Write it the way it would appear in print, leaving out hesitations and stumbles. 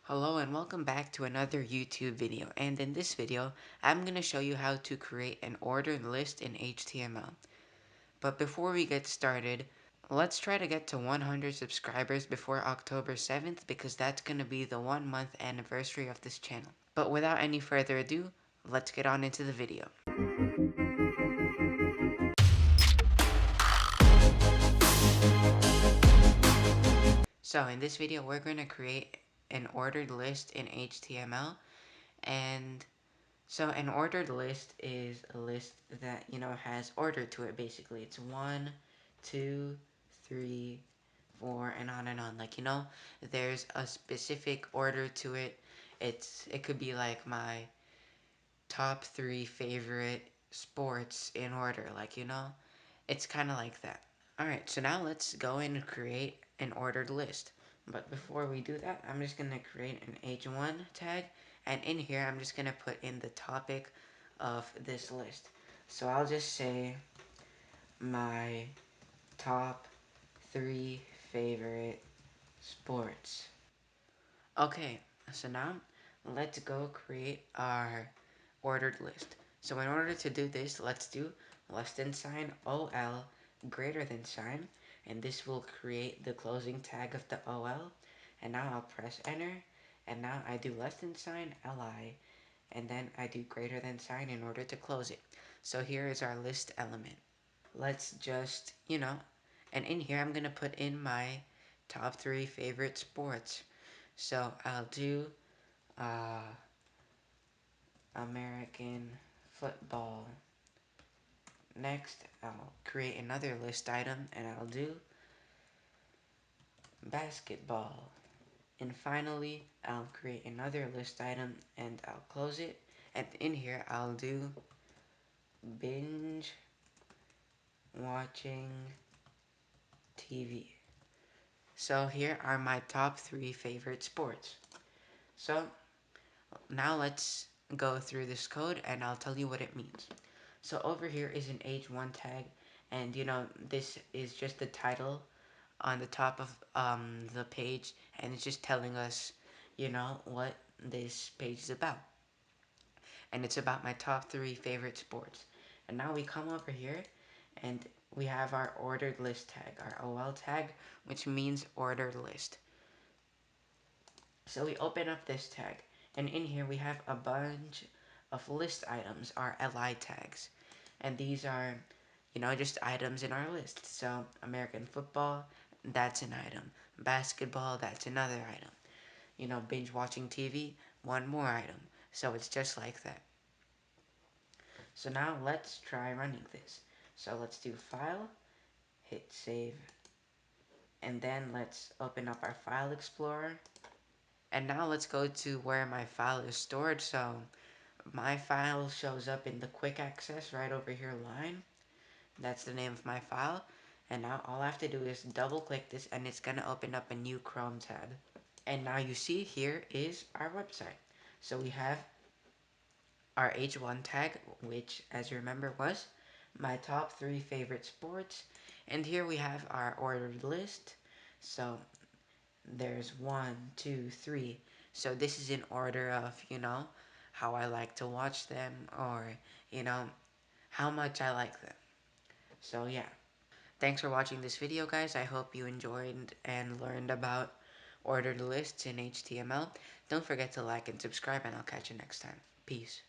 Hello and welcome back to another YouTube video, and in this video I'm going to show you how to create an ordered list in HTML. But before we get started, let's try to get to 100 subscribers before October 7th because that's going to be the 1 month anniversary of this channel. But without any further ado, let's get on into the video. So in this video we're going to create an ordered list in HTML, and so an ordered list is a list that, has order to it basically. It's 1, 2, 3, 4, and on and on. Like, there's a specific order to it. It could be like my top 3 favorite sports in order, It's kind of like that. Alright, so now let's go and create an ordered list. But before we do that, I'm just going to create an H1 tag. And in here, I'm just going to put in the topic of this list. So I'll just say my top 3 favorite sports. Okay, so now let's go create our ordered list. So in order to do this, let's do less than sign OL greater than sign, and this will create the closing tag of the OL. And now I'll press enter, and now I do less than sign LI, and then I do greater than sign in order to close it. So here is our list element. Let's just, and in here I'm going to put in my top 3 favorite sports. So I'll do American football. Next, I'll create another list item and I'll do basketball. And finally, I'll create another list item and I'll close it. And in here, I'll do binge watching TV. So here are my top 3 favorite sports. So now let's go through this code and I'll tell you what it means. So over here is an H1 tag, and this is just the title on the top of the page, and it's just telling us, what this page is about. And it's about my top 3 favorite sports. And now we come over here and we have our ordered list tag, our OL tag, which means ordered list. So we open up this tag, and in here we have a bunch of list items, our LI tags. And these are, just items in our list. So American football, that's an item. Basketball, that's another item. Binge watching TV, one more item. So it's just like that. So now let's try running this. So let's do file, hit save, and then let's open up our file explorer. And now let's go to where my file is stored. So my file shows up in the quick access right over here line. That's the name of my file. And now all I have to do is double click this and it's going to open up a new Chrome tab. And now you see here is our website. So we have our H1 tag, which as you remember was my top 3 favorite sports. And here we have our ordered list. So there's 1, 2, 3. So this is in order of, how I like to watch them, or, how much I like them. So yeah. Thanks for watching this video, guys. I hope you enjoyed and learned about ordered lists in HTML. Don't forget to like and subscribe, and I'll catch you next time. Peace.